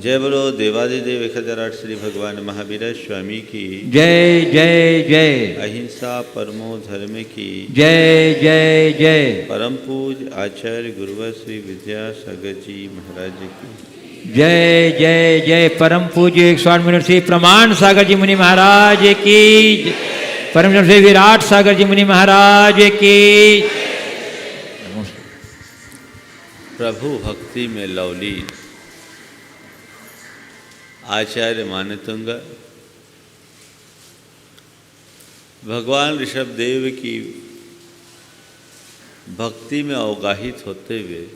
जय बोलो देवादिदेव 1008 श्री भगवान महावीर स्वामी की जय जय जय। अहिंसा परमो धर्म की जय जय जय। परम पूज आचार्य गुरुवर श्री विद्यासागर जी महाराज की जय जय जय। परम पूज्य स्वामी श्री प्रमाण सागर जी मुनि महाराज की, परम श्री विराट सागर जी मुनि महाराज की। प्रभु भक्ति में लवलीन आचार्य मानतुंग भगवान ऋषभदेव की भक्ति में अवगाहित होते हुए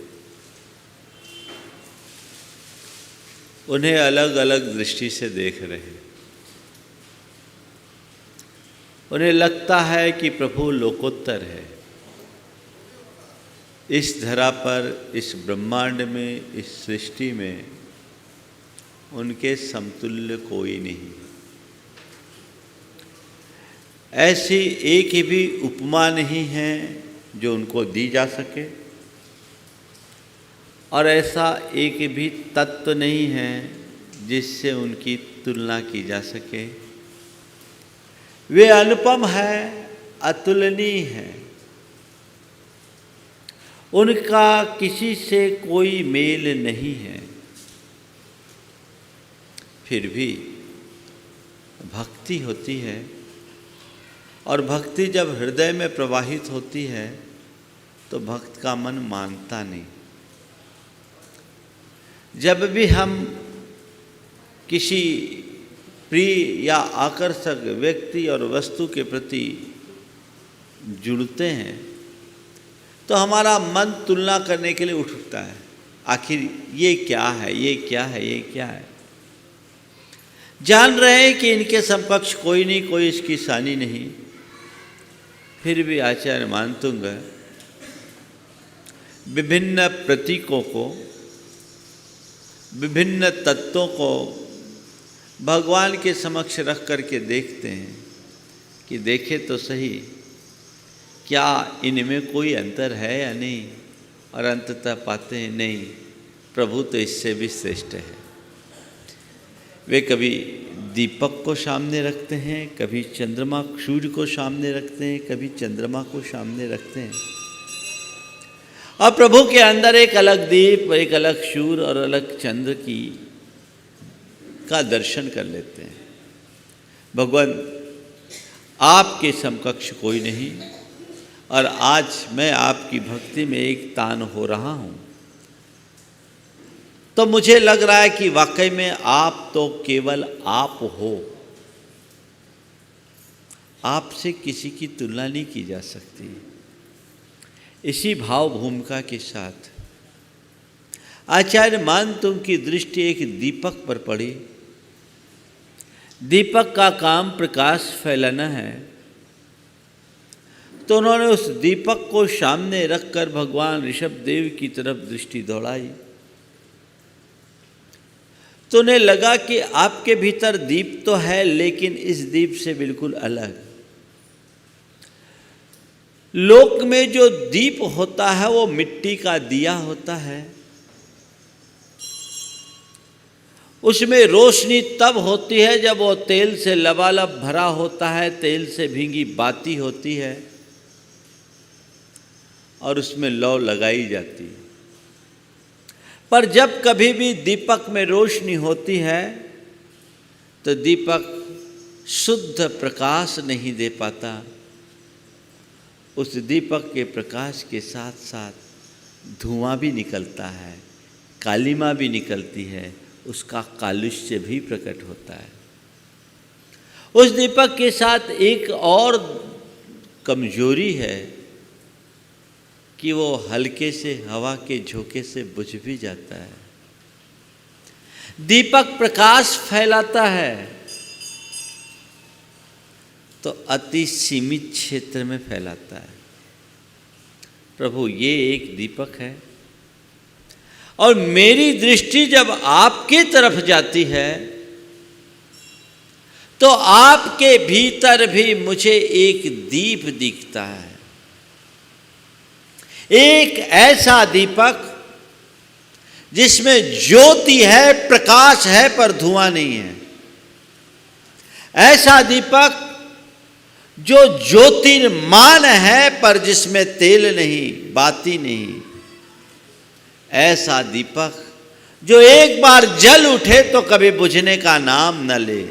उन्हें अलग अलग दृष्टि से देख रहे हैं। उन्हें लगता है कि प्रभु लोकोत्तर है, इस धरा पर, इस ब्रह्मांड में, इस सृष्टि में उनके समतुल्य कोई नहीं। ऐसी एक भी उपमा नहीं है जो उनको दी जा सके, और ऐसा एक भी तत्व नहीं है जिससे उनकी तुलना की जा सके। वे अनुपम है, अतुलनीय है, उनका किसी से कोई मेल नहीं है। फिर भी भक्ति होती है, और भक्ति जब हृदय में प्रवाहित होती है तो भक्त का मन मानता नहीं। जब भी हम किसी प्रिय या आकर्षक व्यक्ति और वस्तु के प्रति जुड़ते हैं तो हमारा मन तुलना करने के लिए उठता है, आखिर ये क्या है, ये क्या है, ये क्या है। जान रहे हैं कि इनके समकक्ष कोई नहीं, कोई इसकी सानी नहीं, फिर भी आचार्य मानतुंग विभिन्न प्रतीकों को, विभिन्न तत्वों को भगवान के समक्ष रख करके देखते हैं कि देखे तो सही क्या इनमें कोई अंतर है या नहीं, और अंततः पाते हैं नहीं, प्रभु तो इससे भी श्रेष्ठ है। वे कभी दीपक को सामने रखते हैं, कभी चंद्रमा सूर्य को सामने रखते हैं, कभी चंद्रमा को सामने रखते हैं, और प्रभु के अंदर एक अलग दीप, एक अलग सूर्य और अलग चंद्र का दर्शन कर लेते हैं। भगवान आपके समकक्ष कोई नहीं, और आज मैं आपकी भक्ति में एक तान हो रहा हूँ तो मुझे लग रहा है कि वाकई में आप तो केवल आप हो, आपसे किसी की तुलना नहीं की जा सकती। इसी भाव भूमिका के साथ आचार्य मानतुंग की दृष्टि एक दीपक पर पड़ी। दीपक का काम प्रकाश फैलाना है, तो उन्होंने उस दीपक को सामने रखकर भगवान ऋषभदेव की तरफ दृष्टि दौड़ाई। तो उन्हें लगा कि आपके भीतर दीप तो है, लेकिन इस दीप से बिल्कुल अलग। लोक में जो दीप होता है वो मिट्टी का दिया होता है, उसमें रोशनी तब होती है जब वो तेल से लबालब भरा होता है, तेल से भींगी बाती होती है और उसमें लौ लगाई जाती है। पर जब कभी भी दीपक में रोशनी होती है तो दीपक शुद्ध प्रकाश नहीं दे पाता। उस दीपक के प्रकाश के साथ साथ धुआं भी निकलता है, कालिमा भी निकलती है, उसका कालुष्य भी प्रकट होता है। उस दीपक के साथ एक और कमजोरी है कि वो हल्के से हवा के झोंके से बुझ भी जाता है। दीपक प्रकाश फैलाता है तो अति सीमित क्षेत्र में फैलाता है। प्रभु ये एक दीपक है, और मेरी दृष्टि जब आपकी तरफ जाती है तो आपके भीतर भी मुझे एक दीप दिखता है। एक ऐसा दीपक जिसमें ज्योति है, प्रकाश है, पर धुआं नहीं है। ऐसा दीपक जो ज्योतिर्मान है पर जिसमें तेल नहीं, बाती नहीं। ऐसा दीपक जो एक बार जल उठे तो कभी बुझने का नाम न ले।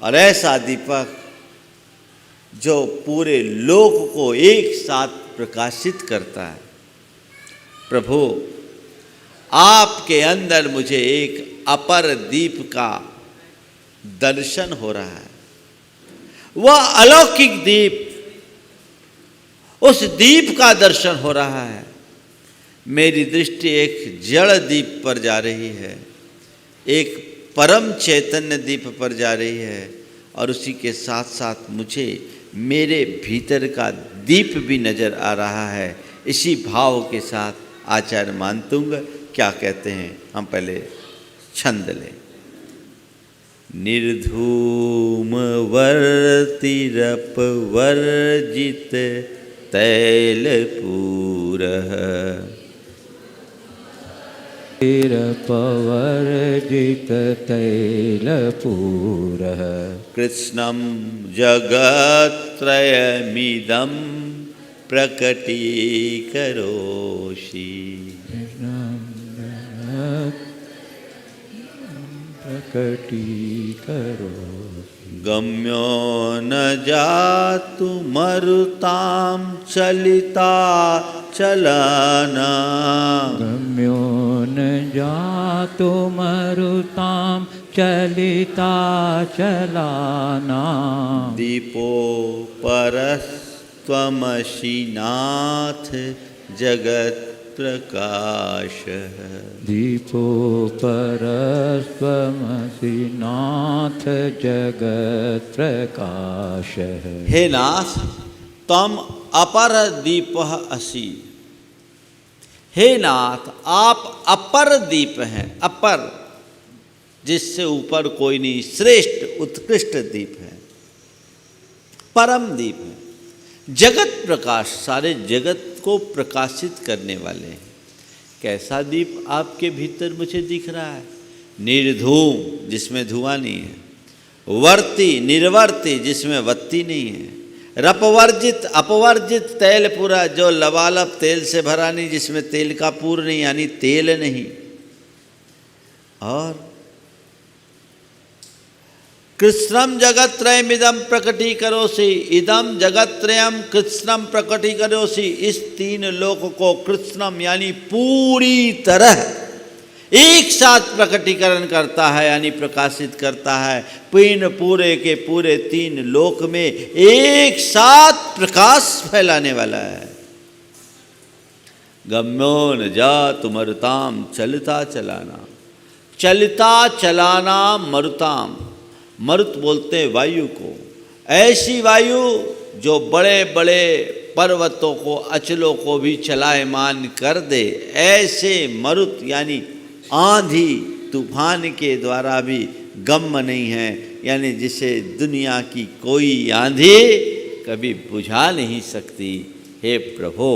और ऐसा दीपक जो पूरे लोक को एक साथ प्रकाशित करता है। प्रभु, आपके अंदर मुझे एक अपर दीप का दर्शन हो रहा है। वह अलौकिक दीप, उस दीप का दर्शन हो रहा है। मेरी दृष्टि एक जड़ दीप पर जा रही है, एक परम चैतन्य दीप पर जा रही है, और उसी के साथ साथ मुझे मेरे भीतर का दीप भी नजर आ रहा है। इसी भाव के साथ आचार्य मानतुंग क्या कहते हैं, हम पहले छंद लें। निर्धूम वर्तिरप वर्जित तैलपूरः पवर्जित तैलपूरः कृत्स्नं जगत्त्रयमिदं प्रकटीकरोषि। गम्यो न जातु मरुतां चलिता चलाना। गम्यो न जातु मरुतां चलिता चलाना। दीपो परस्त्वमसि नाथ जगत् प्रकाशः। दीपो परस्त्वमसि नाथ जगत् प्रकाशः। हे नाथ, तम अपर दीपः असि। हे नाथ, आप अपर दीप हैं। अपर, जिससे ऊपर कोई नहीं, श्रेष्ठ उत्कृष्ट दीप है, परम दीप है। जगत प्रकाश, सारे जगत को प्रकाशित करने वाले हैं। कैसा दीप आपके भीतर मुझे दिख रहा है? निर्धूम, जिसमें धुआं नहीं है। वर्ती, निर्वर्ती, जिसमें वत्ती नहीं है। रपवर्जित, अपवर्जित तैल पूरा, जो लबालब तेल से भरा नहीं, जिसमें तेल का पूर नहीं, यानी तेल नहीं। और कृत्स्नम जगत्त्रयमिदं प्रकटीकरोषि। इदम जगत्त्रयम कृत्स्नम प्रकटीकरोषि। इस तीन लोक को कृत्स्नम यानी पूरी तरह एक साथ प्रकटीकरण करता है, यानी प्रकाशित करता है। पूरे के पूरे तीन लोक में एक साथ प्रकाश फैलाने वाला है। गम्यो न जातु मरुताम चलता चलाना। चलता चलाना मरुताम, मरुत बोलते हैं वायु को। ऐसी वायु जो बड़े बड़े पर्वतों को, अचलों को भी चलायमान कर दे। ऐसे मरुत यानी आंधी तूफान के द्वारा भी गम्य नहीं है, यानी जिसे दुनिया की कोई आंधी कभी बुझा नहीं सकती। हे प्रभो,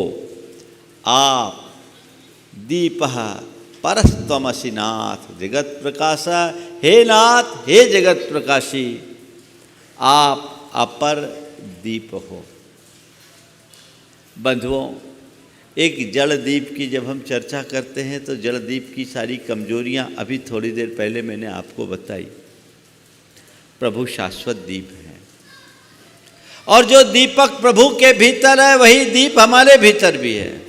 आप दीपः परस्त्वमसि नाथ जगत प्रकाशा। हे नाथ, हे जगत प्रकाशी, आप अपर दीप हो। बंधुओं, एक जल दीप की जब हम चर्चा करते हैं तो जल दीप की सारी कमजोरियां अभी थोड़ी देर पहले मैंने आपको बताई। प्रभु शाश्वत दीप है, और जो दीपक प्रभु के भीतर है वही दीप हमारे भीतर भी है।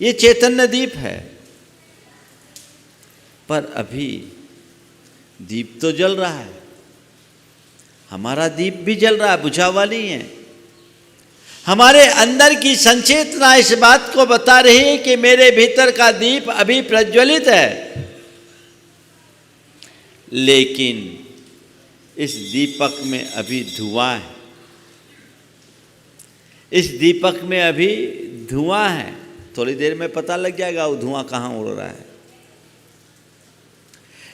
ये चैतन्य दीप है, पर अभी दीप तो जल रहा है, हमारा दीप भी जल रहा है, बुझा हुआ नहीं है। हमारे अंदर की संचेतना इस बात को बता रही है कि मेरे भीतर का दीप अभी प्रज्वलित है, लेकिन इस दीपक में अभी धुआं है। इस दीपक में अभी धुआं है। थोड़ी देर में पता लग जाएगा वो धुआं कहाँ उड़ रहा है।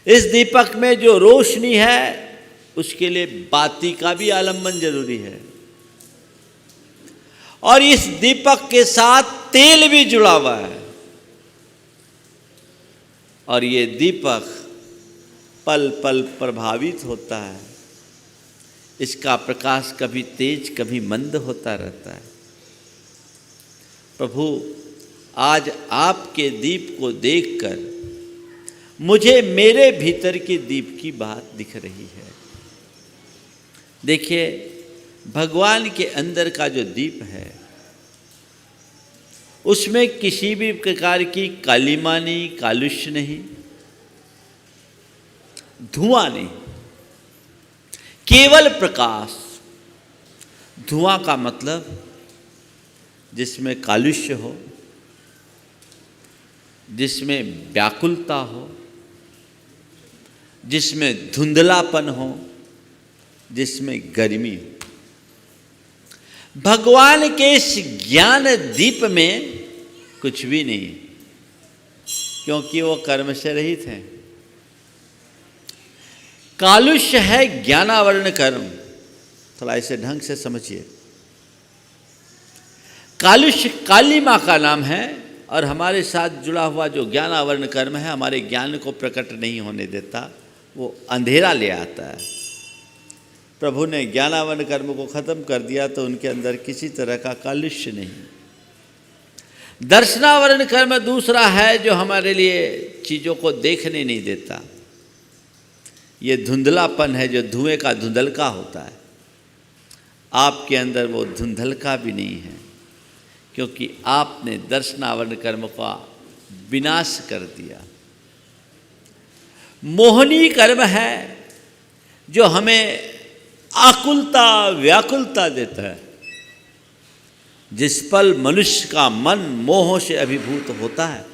इस दीपक में जो रोशनी है उसके लिए बाती का भी आलम्बन जरूरी है, और इस दीपक के साथ तेल भी जुड़ा हुआ है। और ये दीपक पल पल प्रभावित होता है, इसका प्रकाश कभी तेज कभी मंद होता रहता है। प्रभु, आज आपके दीप को देखकर मुझे मेरे भीतर के दीप की बात दिख रही है। देखिए, भगवान के अंदर का जो दीप है उसमें किसी भी प्रकार की कालिमा नहीं, कालुष्य नहीं, धुआं नहीं, केवल प्रकाश। धुआं का मतलब जिसमें कालुष्य हो, जिसमें व्याकुलता हो, जिसमें धुंधलापन हो, जिसमें गर्मी हो। भगवान के इस ज्ञान दीप में कुछ भी नहीं, क्योंकि वो कर्म से रहित हैं। कालुष्य है ज्ञानावरण कर्म। थोड़ा इसे ढंग से समझिए। कालुष्य काली माँ का नाम है, और हमारे साथ जुड़ा हुआ जो ज्ञानावरण कर्म है हमारे ज्ञान को प्रकट नहीं होने देता, वो अंधेरा ले आता है। प्रभु ने ज्ञानावरण कर्म को खत्म कर दिया तो उनके अंदर किसी तरह का कालुष्य नहीं। दर्शनावरण कर्म दूसरा है जो हमारे लिए चीज़ों को देखने नहीं देता। ये धुंधलापन है जो धुएं का धुंधलका होता है। आपके अंदर वो धुंधलका भी नहीं है, क्योंकि आपने दर्शनावरण कर्म का विनाश कर दिया। मोहनी कर्म है जो हमें आकुलता व्याकुलता देता है। जिस पल मनुष्य का मन मोह से अभिभूत होता है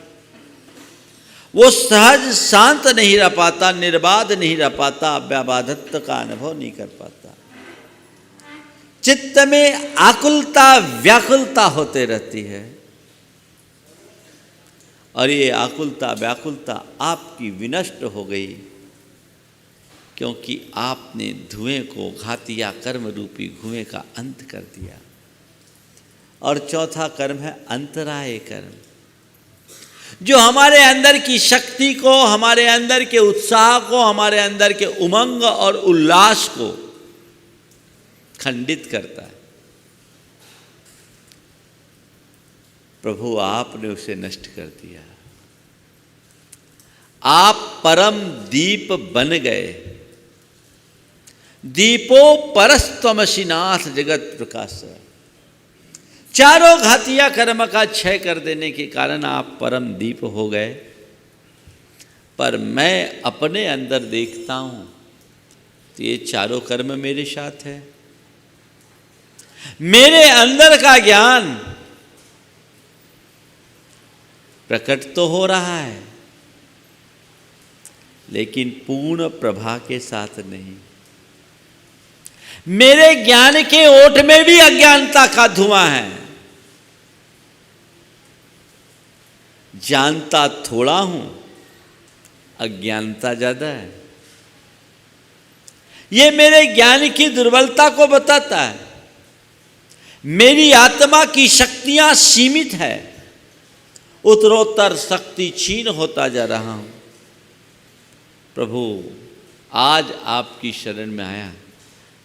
वो सहज शांत नहीं रह पाता, निर्बाध नहीं रह पाता, व्याबाधत्व का अनुभव नहीं कर पाता। चित्त में आकुलता व्याकुलता होते रहती है, और ये आकुलता व्याकुलता आपकी विनष्ट हो गई, क्योंकि आपने धुएं को घातिया कर्म रूपी धुएं का अंत कर दिया। और चौथा कर्म है अंतराय कर्म, जो हमारे अंदर की शक्ति को, हमारे अंदर के उत्साह को, हमारे अंदर के उमंग और उल्लास को खंडित करता है। प्रभु, आपने उसे नष्ट कर दिया। आप परम दीप बन गए। दीपो परस्त्वमसि नाथ जगत प्रकाश। चारों घातिया कर्म का क्षय कर देने के कारण आप परम दीप हो गए। पर मैं अपने अंदर देखता हूं तो ये चारों कर्म मेरे साथ है। मेरे अंदर का ज्ञान प्रकट तो हो रहा है, लेकिन पूर्ण प्रभा के साथ नहीं। मेरे ज्ञान के ओट में भी अज्ञानता का धुआं है। जानता थोड़ा हूं, अज्ञानता ज्यादा है। ये मेरे ज्ञान की दुर्बलता को बताता है। मेरी आत्मा की शक्तियां सीमित है, उत्तरोत्तर शक्ति क्षीण होता जा रहा हूं। प्रभु, आज आपकी शरण में आया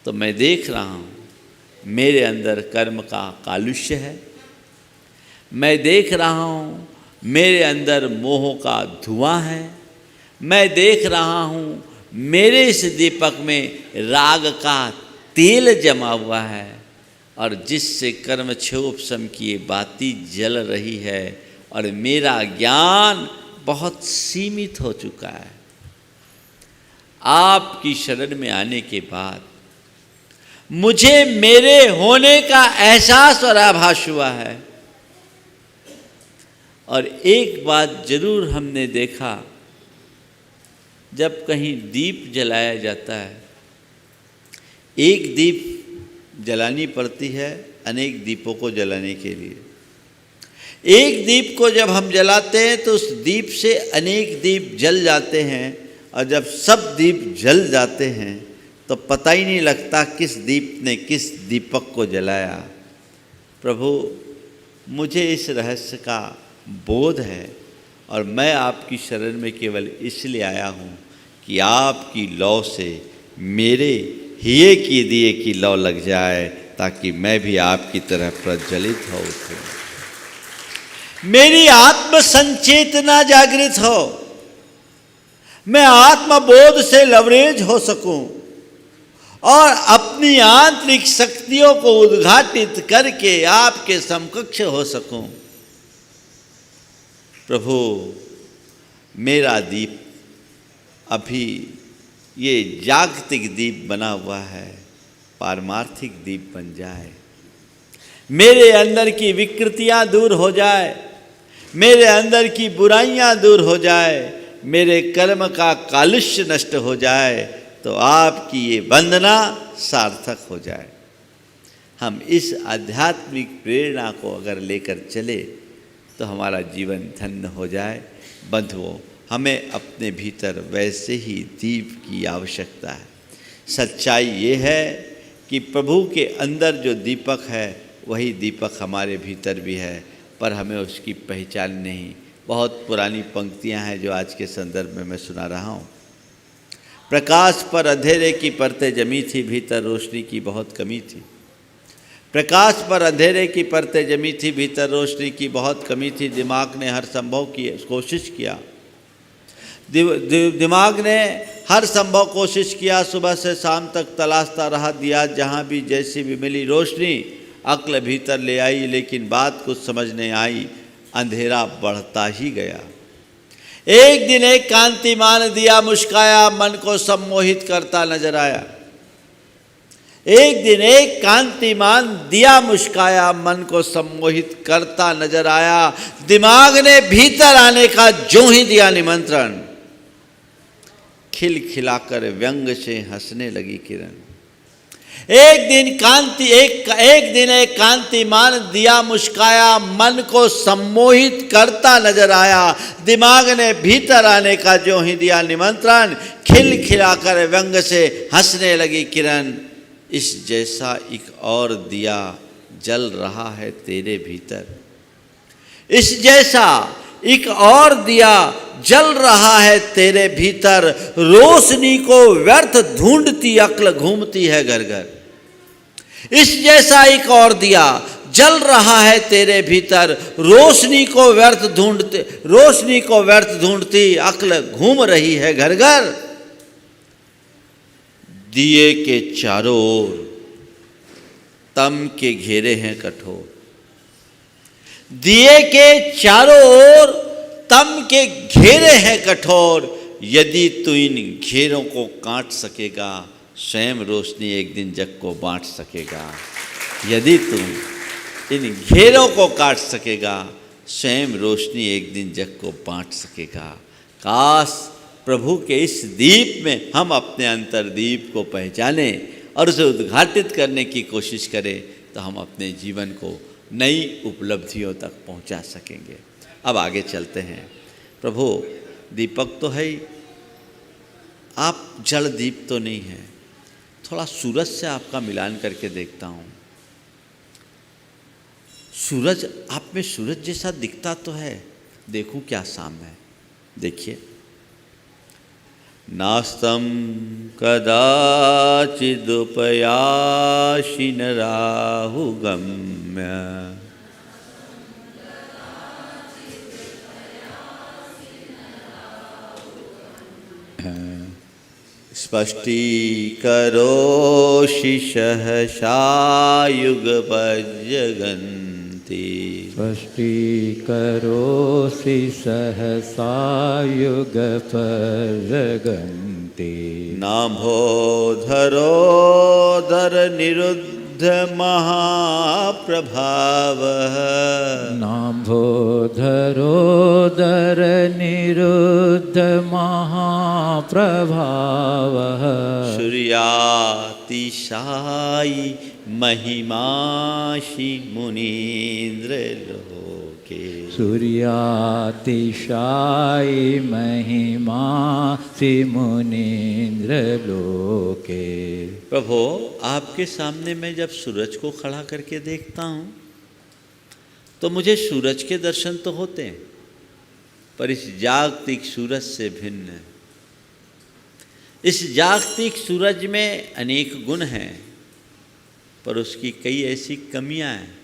तो मैं देख रहा हूं मेरे अंदर कर्म का कालुष्य है। मैं देख रहा हूं मेरे अंदर मोह का धुआं है। मैं देख रहा हूं मेरे इस दीपक में राग का तेल जमा हुआ है, और जिससे कर्म क्षोभसम की बाती जल रही है, और मेरा ज्ञान बहुत सीमित हो चुका है। आपकी शरण में आने के बाद मुझे मेरे होने का एहसास और आभास हुआ है। और एक बात जरूर हमने देखा, जब कहीं दीप जलाया जाता है, एक दीप जलानी पड़ती है अनेक दीपों को जलाने के लिए। एक दीप को जब हम जलाते हैं तो उस दीप से अनेक दीप जल जाते हैं, और जब सब दीप जल जाते हैं तो पता ही नहीं लगता किस दीप ने किस दीपक को जलाया। प्रभु, मुझे इस रहस्य का बोध है और मैं आपकी शरण में केवल इसलिए आया हूँ कि आपकी लौ से मेरे हिये की दिए की लौ लग जाए, ताकि मैं भी आपकी तरह प्रज्वलित हो उठूं, मेरी आत्म संचेतना जागृत हो, मैं आत्मबोध से लवरेज हो सकूं और अपनी आंतरिक शक्तियों को उद्घाटित करके आपके समकक्ष हो सकूं। प्रभु, मेरा दीप अभी ये जागतिक दीप बना हुआ है, पारमार्थिक दीप बन जाए, मेरे अंदर की विकृतियां दूर हो जाए, मेरे अंदर की बुराइयां दूर हो जाए, मेरे कर्म का कालुष्य नष्ट हो जाए, तो आपकी ये वंदना सार्थक हो जाए। हम इस आध्यात्मिक प्रेरणा को अगर लेकर चले तो हमारा जीवन धन्य हो जाए। बंधुओं, हमें अपने भीतर वैसे ही दीप की आवश्यकता है। सच्चाई ये है कि प्रभु के अंदर जो दीपक है वही दीपक हमारे भीतर भी है, पर हमें उसकी पहचान नहीं। बहुत पुरानी पंक्तियां हैं जो आज के संदर्भ में मैं सुना रहा हूँ। प्रकाश पर अंधेरे की परतें जमी थी, भीतर रोशनी की बहुत कमी थी। प्रकाश पर अंधेरे की परतें जमी थी, भीतर रोशनी की बहुत कमी थी। दिमाग ने हर संभव की कोशिश किया, दिमाग ने हर संभव कोशिश किया, सुबह से शाम तक तलाशता रहा दिया, जहाँ भी जैसी भी मिली रोशनी अक्ल भीतर ले आई, लेकिन बात कुछ समझ नहीं आई, अंधेरा बढ़ता ही गया। एक दिन एक कांतिमान दिया मुस्काया, मन को सम्मोहित करता नजर आया। एक दिन एक कांतिमान दिया मुस्काया, मन को सम्मोहित करता नजर आया। दिमाग ने भीतर आने का जो ही दिया निमंत्रण, खिलखिलाकर व्यंग से हंसने लगी किरण। एक दिन एक कांतिमान दिया मुस्काया, मन को सम्मोहित करता नजर आया। दिमाग ने भीतर आने का जो ही दिया निमंत्रण, खिलखिलाकर व्यंग से हंसने लगी किरण। इस जैसा एक और दिया जल रहा है तेरे भीतर, इस जैसा एक और दिया जल रहा है तेरे भीतर। रोशनी को व्यर्थ ढूंढती अक्ल घूमती है घर घर। इस जैसा एक और दिया जल रहा है तेरे भीतर, रोशनी को व्यर्थ ढूंढती अक्ल घूम रही है घर घर। दिए के चारों ओर तम के घेरे हैं कठोर, दिए के चारों ओर तम के घेरे हैं कठोर। यदि तू इन घेरों को काट सकेगा, स्वयं रोशनी एक दिन जग को बांट सकेगा। यदि तू इन घेरों को काट सकेगा, स्वयं रोशनी एक दिन जग को बांट सकेगा। काश प्रभु के इस दीप में हम अपने अंतर्दीप को पहचाने और उसे उद्घाटित करने की कोशिश करें, तो हम अपने जीवन को नई उपलब्धियों तक पहुंचा सकेंगे। अब आगे चलते हैं। प्रभु दीपक तो है ही, आप जल दीप तो नहीं है। थोड़ा सूरज से आपका मिलान करके देखता हूँ। सूरज आप में सूरज जैसा दिखता तो है, देखूं क्या सामने है। देखिए, नास्तं कदाचिदुपयासि न राहुगम्य, स्पष्टीकरोषि सहसा युगपज्जगन्ति, स्पष्टीकरोषि सहसा युगपज्जगन्ति। नाभोधरोदर निरुद्ध महाप्रभावः, नाभोधरोदर निरुद्ध महाप्रभावः। सूर्यातिशायी महिमासि मुनीन्द्र लोके, सूर्यातिशायी महिमासि मुनीन्द्र लोके। प्रभु, आपके सामने मैं जब सूरज को खड़ा करके देखता हूँ तो मुझे सूरज के दर्शन तो होते हैं, पर इस जागतिक सूरज से भिन्न। इस जागतिक सूरज में अनेक गुण हैं, पर उसकी कई ऐसी कमियां हैं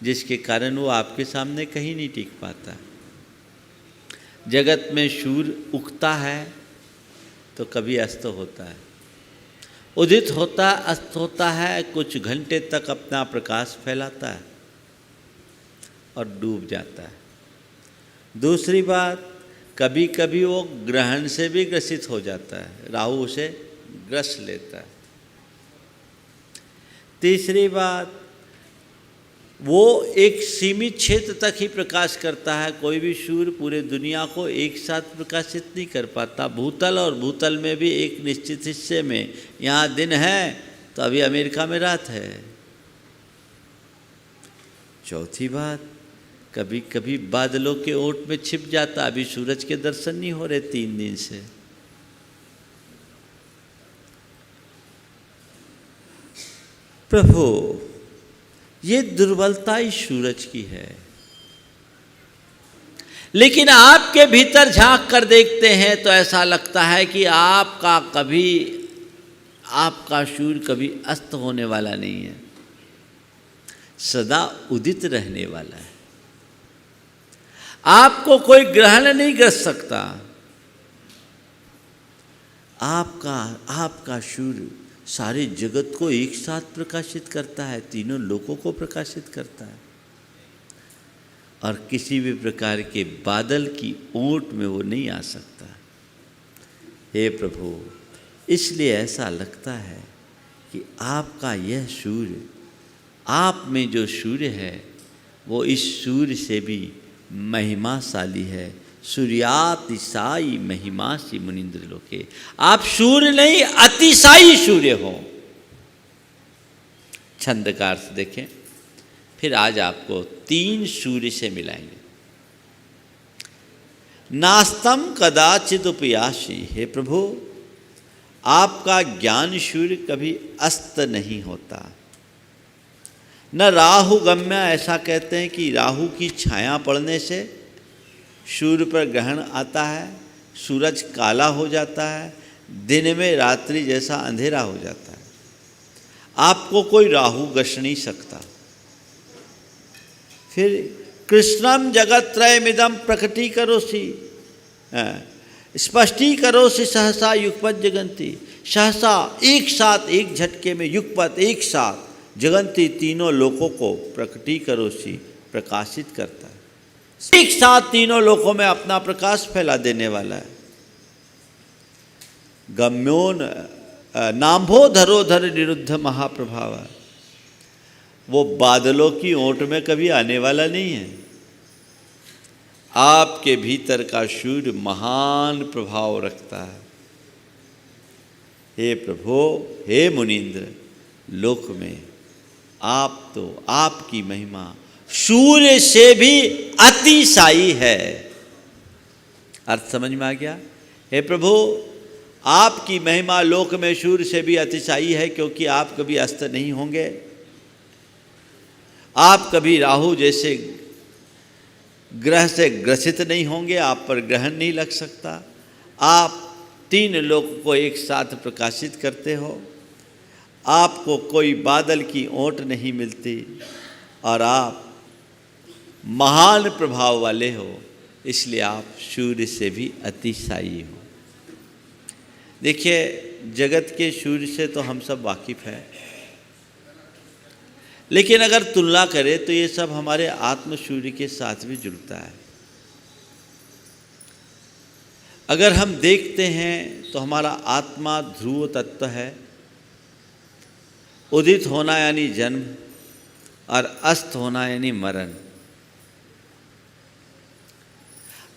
जिसके कारण वो आपके सामने कहीं नहीं टिक पाता। जगत में सूर्य उगता है तो कभी अस्त होता है, उदित होता अस्त होता है, कुछ घंटे तक अपना प्रकाश फैलाता है और डूब जाता है। दूसरी बात, कभी कभी वो ग्रहण से भी ग्रसित हो जाता है, राहु उसे ग्रस लेता है। तीसरी बात, वो एक सीमित क्षेत्र तक ही प्रकाश करता है, कोई भी सूर्य पूरे दुनिया को एक साथ प्रकाशित नहीं कर पाता। भूतल और भूतल में भी एक निश्चित हिस्से में, यहाँ दिन है तो अभी अमेरिका में रात है। चौथी बात, कभी कभी बादलों के ओट में छिप जाता, अभी सूरज के दर्शन नहीं हो रहे 3 दिन से। प्रभु, ये दुर्बलता ही सूरज की है, लेकिन आपके भीतर झांक कर देखते हैं तो ऐसा लगता है कि आपका सूर्य कभी अस्त होने वाला नहीं है, सदा उदित रहने वाला है। आपको कोई ग्रहण नहीं ग्रस सकता। आपका सूर्य सारे जगत को एक साथ प्रकाशित करता है, तीनों लोकों को प्रकाशित करता है, और किसी भी प्रकार के बादल की ओट में वो नहीं आ सकता। हे प्रभु, इसलिए ऐसा लगता है कि आपका यह सूर्य, आप में जो सूर्य है वो इस सूर्य से भी महिमाशाली है। सूर्यातिशायी महिमासी मुनीन्द्र लोके। आप सूर्य नहीं, अतिशायी सूर्य हो। छंद का अर्थ देखें, फिर आज आपको 3 सूर्य से मिलाएंगे। नास्तम कदाचित उपयासी। हे प्रभु, आपका ज्ञान सूर्य कभी अस्त नहीं होता। न राहु गम्य, ऐसा कहते हैं कि राहु की छाया पड़ने से सूर्य पर ग्रहण आता है, सूरज काला हो जाता है, दिन में रात्रि जैसा अंधेरा हो जाता है। आपको कोई राहु गश नहीं सकता। फिर कृष्णम जगत्त्रयमिदं प्रकटीकरोसि, स्पष्टीकरोसि सहसा युगपत जगंती। सहसा एक साथ, एक झटके में, युगपत एक साथ जगंती, तीनों लोकों को प्रकटीकरोसि प्रकाशित करता है। एक साथ तीनों लोकों में अपना प्रकाश फैला देने वाला है। गम्योन नाम्भो धरोधर निरुद्ध महाप्रभाव। वो बादलों की ओट में कभी आने वाला नहीं है। आपके भीतर का सूर्य महान प्रभाव रखता है। हे प्रभु, हे मुनीन्द्र, लोक में आप तो, आपकी महिमा सूर्य से भी अतिशायी है। अर्थ समझ में आ गया? हे प्रभु, आपकी महिमा लोक में सूर्य से भी अतिशायी है, क्योंकि आप कभी अस्त नहीं होंगे। आप कभी राहु जैसे ग्रह से ग्रसित नहीं होंगे, आप पर ग्रहण नहीं लग सकता। आप 3 लोक को एक साथ प्रकाशित करते हो। आपको कोई बादल की ओट नहीं मिलती, और आप महान प्रभाव वाले हो, इसलिए आप सूर्य से भी अतिशायी हो। देखिए, जगत के सूर्य से तो हम सब वाकिफ़ हैं, लेकिन अगर तुलना करें तो ये सब हमारे आत्म सूर्य के साथ भी जुड़ता है। अगर हम देखते हैं तो हमारा आत्मा ध्रुव तत्व है। उदित होना यानी जन्म, और अस्त होना यानी मरण।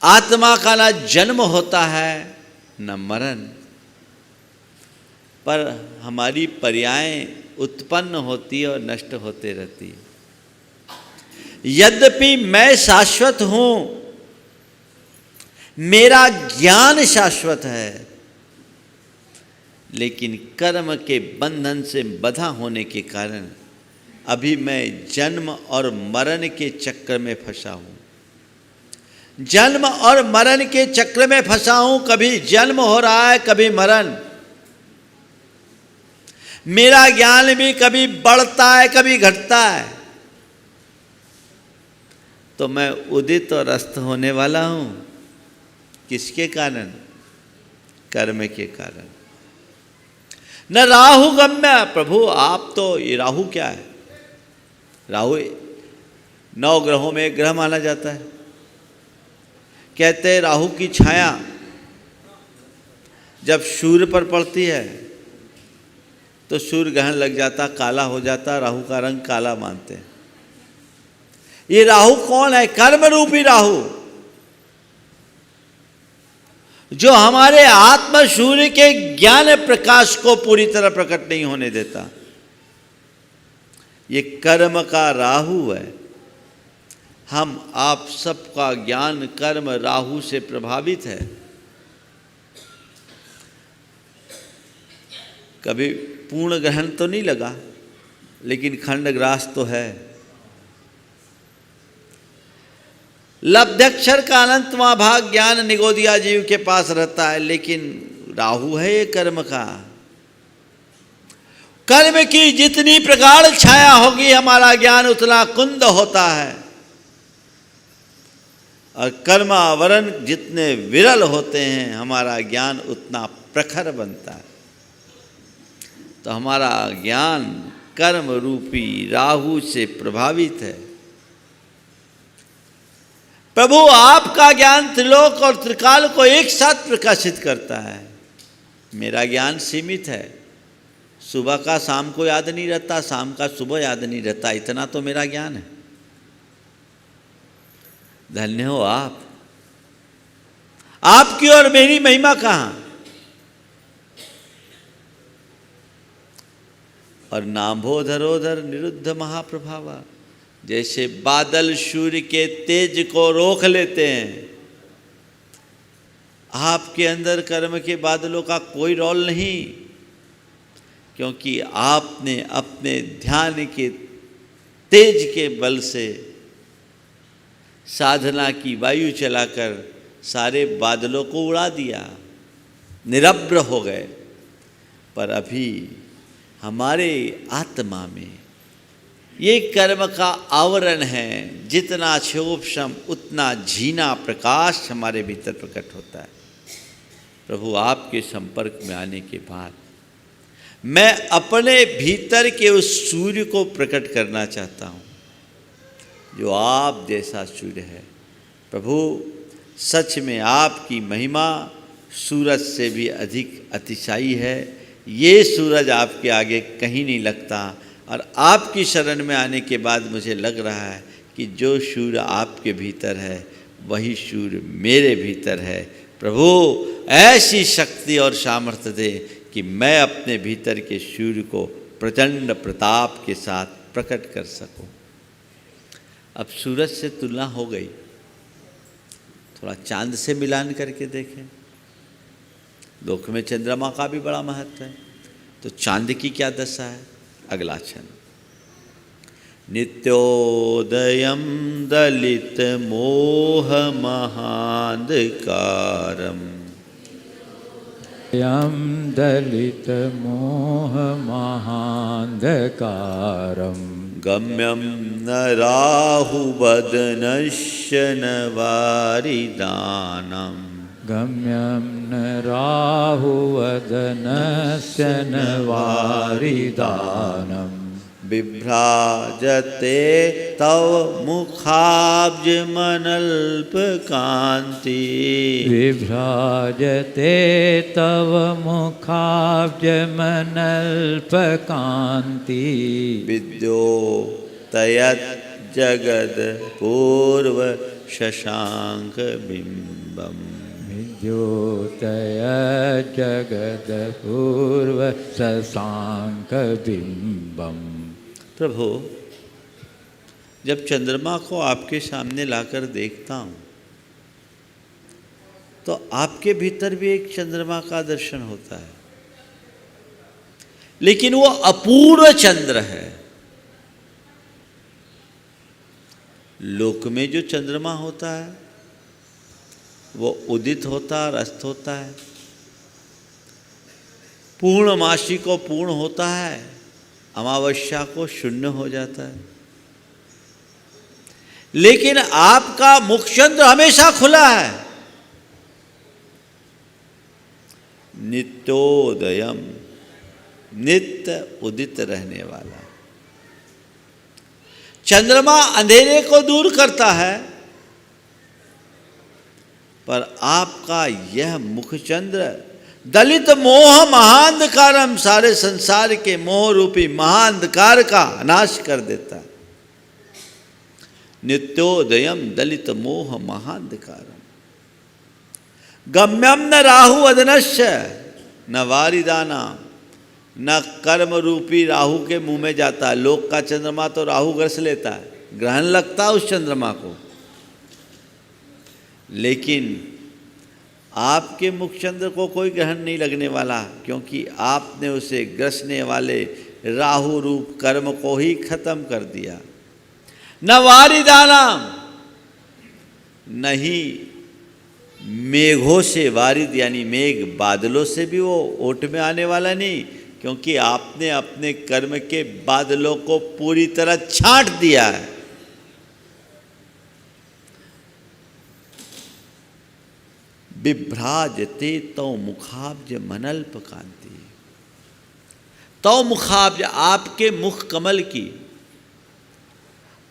आत्मा का ना जन्म होता है न मरण, पर हमारी पर्यायें उत्पन्न होती और नष्ट होते रहती। यद्यपि मैं शाश्वत हूँ, मेरा ज्ञान शाश्वत है, लेकिन कर्म के बंधन से बंधा होने के कारण अभी मैं जन्म और मरण के चक्र में फंसा हूँ। जन्म और मरण के चक्र में फंसा हूँ। कभी जन्म हो रहा है, कभी मरण। मेरा ज्ञान भी कभी बढ़ता है, कभी घटता है। तो मैं उदित और अस्त होने वाला हूँ। किसके कारण? कर्म के कारण। न राहु गम्य। प्रभु आप तो, ये राहु क्या है? राहु 9 ग्रहों में एक ग्रह माना जाता है। कहते हैं राहु की छाया जब सूर्य पर पड़ती है तो सूर्य ग्रहण लग जाता, काला हो जाता, राहु का रंग काला मानते हैं। ये राहु कौन है? कर्म रूपी राहु, जो हमारे आत्म सूर्य के ज्ञान प्रकाश को पूरी तरह प्रकट नहीं होने देता। ये कर्म का राहु है। हम आप सबका ज्ञान कर्म राहु से प्रभावित है। कभी पूर्ण ग्रहण तो नहीं लगा, लेकिन खंडग्रास तो है। लब्ध्यक्षर का अनंतवां भाग ज्ञान निगोदिया जीव के पास रहता है, लेकिन राहु है ये कर्म का। कर्म की जितनी प्रगाढ़ छाया होगी, हमारा ज्ञान उतना कुंद होता है। और कर्मावरण जितने विरल होते हैं, हमारा ज्ञान उतना प्रखर बनता है। तो हमारा ज्ञान कर्म रूपी राहु से प्रभावित है। प्रभु आपका ज्ञान त्रिलोक और त्रिकाल को एक साथ प्रकाशित करता है। मेरा ज्ञान सीमित है। सुबह का शाम को याद नहीं रहता, शाम का सुबह याद नहीं रहता। इतना तो मेरा ज्ञान है। धन्य हो आप। आपकी और मेरी महिमा कहाँ? और नाभोधरोधर निरुद्ध महाप्रभावा। जैसे बादल सूर्य के तेज को रोक लेते हैं, आपके अंदर कर्म के बादलों का कोई रोल नहीं, क्योंकि आपने अपने ध्यान के तेज के बल से साधना की वायु चलाकर सारे बादलों को उड़ा दिया, निरभ्र हो गए। पर अभी हमारे आत्मा में ये कर्म का आवरण है। जितना क्षोभशम उतना झीना प्रकाश हमारे भीतर प्रकट होता है। प्रभु आपके संपर्क में आने के बाद मैं अपने भीतर के उस सूर्य को प्रकट करना चाहता हूँ, जो आप जैसा सूर्य है। प्रभु सच में आपकी महिमा सूरज से भी अधिक अतिशायी है। ये सूरज आपके आगे कहीं नहीं लगता। और आपकी शरण में आने के बाद मुझे लग रहा है कि जो सूर्य आपके भीतर है, वही सूर्य मेरे भीतर है। प्रभु ऐसी शक्ति और सामर्थ्य दे कि मैं अपने भीतर के सूर्य को प्रचंड प्रताप के साथ प्रकट कर सकूं। अब सूरज से तुलना हो गई, थोड़ा चांद से मिलान करके देखें। लोक में चंद्रमा का भी बड़ा महत्व है, तो चांद की क्या दशा है? अगला क्षण नित्योदयम दलित मोह महांधकारम यम दलित मोह महांधकारम गम्यम न राहुवदनश्य न वारिदानम गम्यम न राहुवदनस्य न वारिदानम बिभ्राजते तव मुखाब्जमनल्पकान्ति विभ्राजते तव मुखाब्जमनल्पकान्ति विद्योतयत् जगद पूर्व शशांक बिंबम विद्योतय जगद पूर्व शशांक बिंबम। प्रभु जब चंद्रमा को आपके सामने लाकर देखता हूँ तो आपके भीतर भी एक चंद्रमा का दर्शन होता है, लेकिन वो अपूर्व चंद्र है। लोक में जो चंद्रमा होता है वो उदित होता है और अस्त होता है, पूर्णमासी को पूर्ण होता है, अमावस्या को शून्य हो जाता है। लेकिन आपका मुखचंद्र हमेशा खुला है, नित्योदयम, नित्य उदित रहने वाला। चंद्रमा अंधेरे को दूर करता है, पर आपका यह मुखचंद्र दलित मोह महांधकारम, सारे संसार के मोह रूपी महांधकार का नाश कर देता है। नित्योदयम दलित मोह महांधकारम, गम्यम न राहु अदनश्य न वारिदाना, न कर्म रूपी राहु के मुंह में जाता है। लोक का चंद्रमा तो राहु ग्रस लेता है, ग्रहण लगता है उस चंद्रमा को, लेकिन आपके मुखचंद्र को कोई ग्रहण नहीं लगने वाला, क्योंकि आपने उसे ग्रसने वाले राहु रूप कर्म को ही खत्म कर दिया। न वारिदाना, नहीं मेघों से, वारिद यानी मेघ, बादलों से भी वो ओट में आने वाला नहीं, क्योंकि आपने अपने कर्म के बादलों को पूरी तरह छांट दिया है। बिभ्राजते तौ मुखाब्ज मनल्प कांति, तौ मुखाब्ज आपके मुख कमल की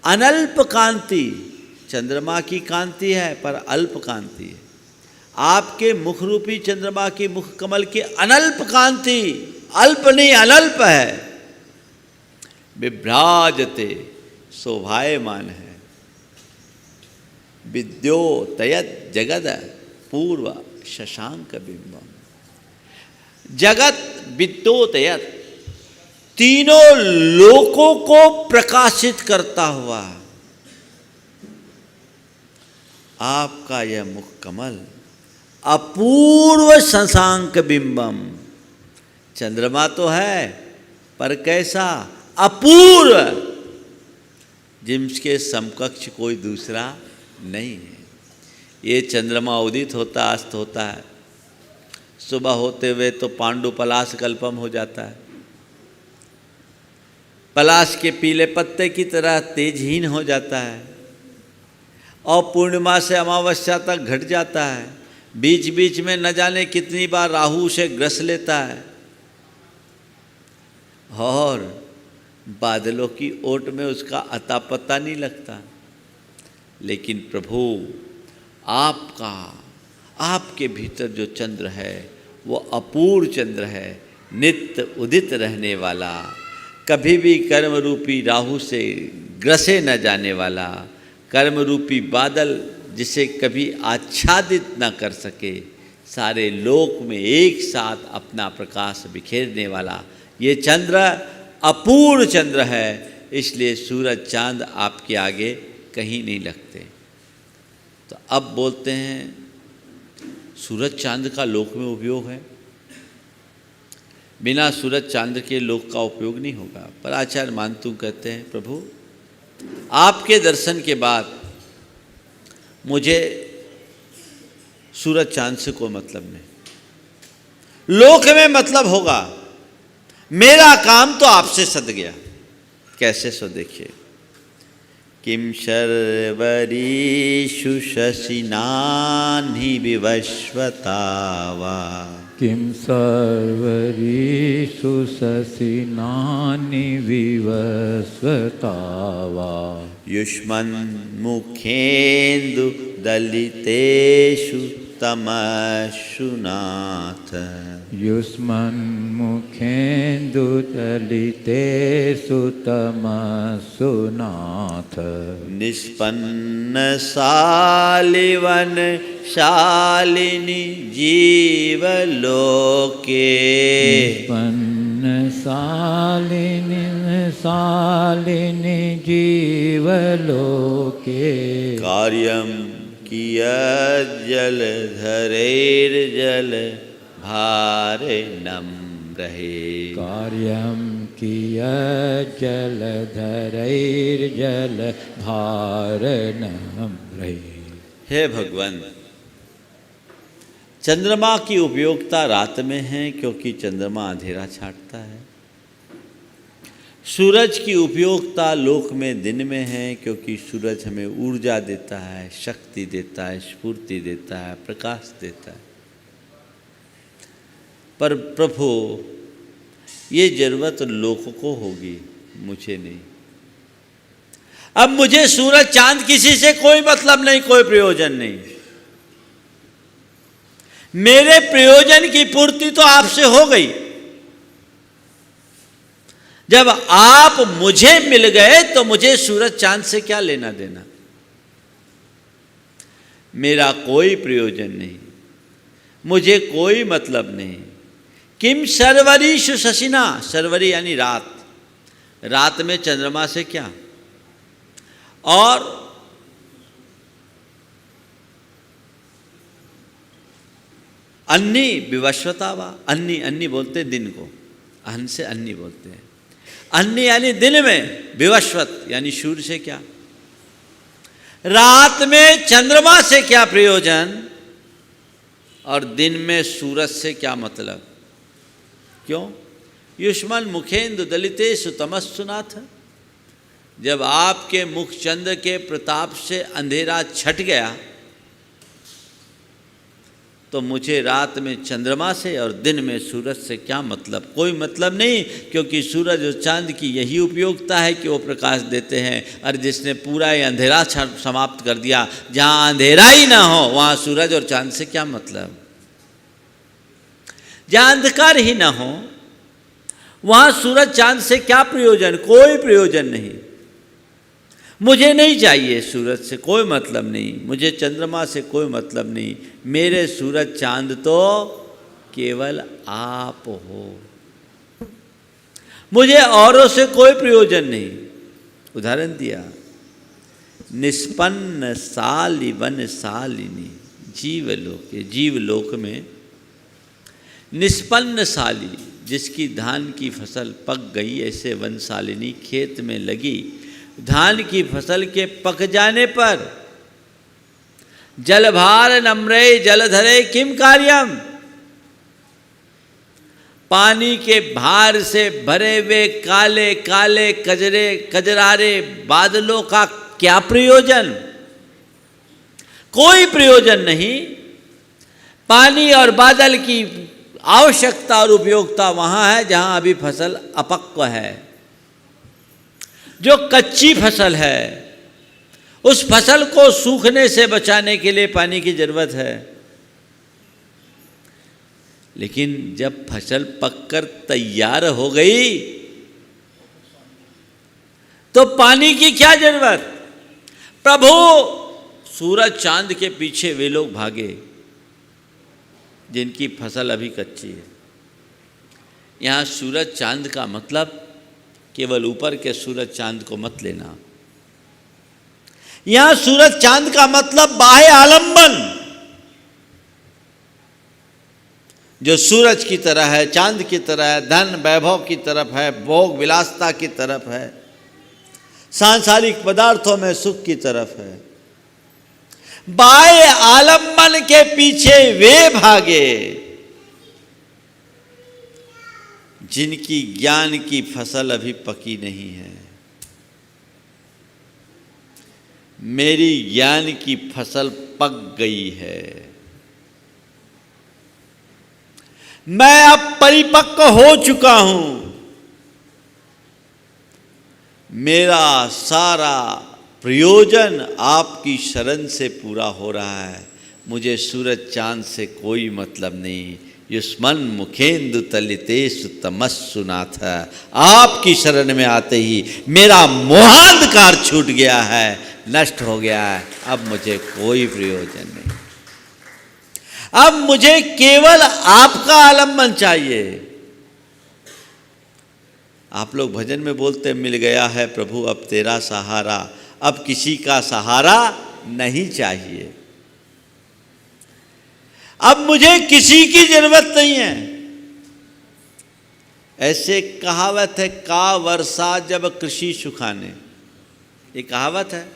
अनल्प कांति, चंद्रमा की कांति है पर अल्प कांति है। आपके मुख रूपी चंद्रमा की मुख कमल की अनल्प कांति, अल्प नहीं अनल्प है। विभ्राजते, शोभायमान है। विद्योतयत जगद पूर्व शशांक बिंबम, जगत विद्योतयत, तीनों लोकों को प्रकाशित करता हुआ आपका यह मुख कमल अपूर्व शशांक बिंबम, चंद्रमा तो है पर कैसा, अपूर्व, जिसके समकक्ष कोई दूसरा नहीं है। ये चंद्रमा उदित होता अस्त होता है, सुबह होते हुए तो पांडु पलाश कल्पम हो जाता है, पलाश के पीले पत्ते की तरह तेजहीन हो जाता है, और पूर्णिमा से अमावस्या तक घट जाता है। बीच बीच में न जाने कितनी बार राहु से ग्रस लेता है, और बादलों की ओट में उसका अता पता नहीं लगता। लेकिन प्रभु आपका, आपके भीतर जो चंद्र है वो अपूर्व चंद्र है, नित्य उदित रहने वाला, कभी भी कर्म रूपी राहु से ग्रसे न जाने वाला, कर्म रूपी बादल जिसे कभी आच्छादित न कर सके, सारे लोक में एक साथ अपना प्रकाश बिखेरने वाला ये चंद्र अपूर्व चंद्र है। इसलिए सूरज चांद आपके आगे कहीं नहीं लगते। तो अब बोलते हैं सूरज चांद का लोक में उपयोग है, बिना सूरज चांद के लोक का उपयोग नहीं होगा। पर आचार्य मानतु कहते हैं प्रभु आपके दर्शन के बाद मुझे सूरज चांद से कोई मतलब नहीं, लोक में मतलब होगा, मेरा काम तो आपसे सद गया। कैसे सो देखिए, किम शर्वरीषु शशिनानि विवस्वता वा, किम सर्वरीषु शशिनानि विवस्वता वा, युष्मन्मुखेन्दु दलितेषु तमस्सु नाथ, युष्मन्मुखेन्दु दलितेषु तमस्सु नाथ, निष्पन्नशालिवन शालिनी जीवलोके, निष्पन्नशालिनी शालिनी जीवलोके, कार्यं कियज्जलधरैर्जल भारनम रहे, कार्यं किय जलधरैर्जल भारनम्रै। हे भगवान, चंद्रमा की उपयोगिता रात में है क्योंकि चंद्रमा अंधेरा छाटता है। सूरज की उपयोगिता लोक में दिन में है क्योंकि सूरज हमें ऊर्जा देता है, शक्ति देता है, स्फूर्ति देता है, प्रकाश देता है। पर प्रभु, ये जरूरत लोक को होगी, मुझे नहीं। अब मुझे सूरज चांद किसी से कोई मतलब नहीं, कोई प्रयोजन नहीं। मेरे प्रयोजन की पूर्ति तो आपसे हो गई। जब आप मुझे मिल गए तो मुझे सूरज चांद से क्या लेना देना। मेरा कोई प्रयोजन नहीं, मुझे कोई मतलब नहीं। किम सर्वरीषु शशिना, सर्वरी यानी रात, रात में चंद्रमा से क्या। और अन्नी विवस्वता वा, अन्नी अन्नी बोलते हैं दिन को, अहन से अन्नी बोलते हैं। अन्नी यानी दिन में, विवस्वत यानी सूर्य से क्या। रात में चंद्रमा से क्या प्रयोजन और दिन में सूरज से क्या मतलब। क्यों? युष्मन मुखेंदु दलितेषु तमस्सु नाथ। जब आपके मुख चंद्र के प्रताप से अंधेरा छट गया तो मुझे रात में चंद्रमा से और दिन में सूरज से क्या मतलब। कोई मतलब नहीं, क्योंकि सूरज और चांद की यही उपयोगिता है कि वो प्रकाश देते हैं। और जिसने पूरा ये अंधेरा समाप्त कर दिया, जहाँ अंधेरा ही ना हो वहाँ सूरज और चांद से क्या मतलब। जहाँ अंधकार ही ना हो वहाँ सूरज चांद से क्या प्रयोजन, कोई प्रयोजन नहीं। मुझे नहीं चाहिए सूरज से कोई मतलब नहीं, मुझे चंद्रमा से कोई मतलब नहीं। मेरे सूरज चांद तो केवल आप हो, मुझे औरों से कोई प्रयोजन नहीं। उदाहरण दिया, निष्पन्न साली वन सालिनी। जीवलोक, जीवलोक में निष्पन्न साली, जिसकी धान की फसल पक गई, ऐसे वनशालिनी खेत में लगी। धान की फसल के पक जाने पर जलभार नम्रे जलधरे किम कार्यम। पानी के भार से भरे हुए काले काले कजरारे बादलों का क्या प्रयोजन। कोई प्रयोजन नहीं। पानी और बादल की आवश्यकता और उपयोगिता वहाँ है जहाँ अभी फसल अपक्व है। जो कच्ची फसल है उस फसल को सूखने से बचाने के लिए पानी की जरूरत है। लेकिन जब फसल पककर तैयार हो गई तो पानी की क्या जरूरत। प्रभु, सूरज चांद के पीछे वे लोग भागे जिनकी फसल अभी कच्ची है। यहाँ सूरज चांद का मतलब केवल ऊपर के सूरज चांद को मत लेना। यहाँ सूरज चांद का मतलब बाह्य आलंबन, जो सूरज की तरह है, चांद की तरह है, धन वैभव की तरफ है, भोग विलासता की तरफ है, सांसारिक पदार्थों में सुख की तरफ है। बाह्य आलंबन के पीछे वे भागे जिनकी ज्ञान की फसल अभी पकी नहीं है। मेरी ज्ञान की फसल पक गई है। मैं अब परिपक्व हो चुका हूं। मेरा सारा प्रयोजन आपकी शरण से पूरा हो रहा है। मुझे सूरज चांद से कोई मतलब नहीं। युष्मन मुखेंदु तलितेषु तमस्सु नाथ। आपकी शरण में आते ही मेरा मोहांधकार छूट गया है, नष्ट हो गया है। अब मुझे कोई प्रयोजन नहीं। अब मुझे केवल आपका आलंबन चाहिए। आप लोग भजन में बोलते, मिल गया है प्रभु अब तेरा सहारा, अब किसी का सहारा नहीं चाहिए। अब मुझे किसी की जरूरत नहीं है। ऐसे कहावत है, का वर्षा जब कृषि सुखाने, ये कहावत है।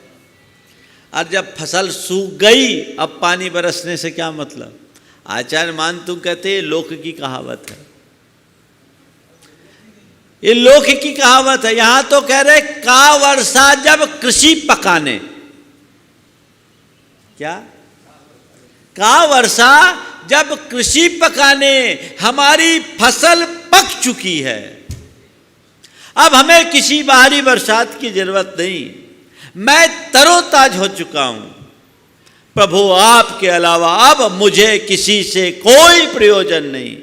और जब फसल सूख गई, अब पानी बरसने से क्या मतलब। आचार्य मानतु कहते हैं लोक की कहावत है, ये लोक की कहावत है। यहां तो कह रहे का वर्षा जब कृषि पकाने, क्या का वर्षा जब कृषि पकाने, हमारी फसल पक चुकी है, अब हमें किसी बाहरी बरसात की जरूरत नहीं, मैं तरोताज हो चुका हूं प्रभु, आपके अलावा अब मुझे किसी से कोई प्रयोजन नहीं,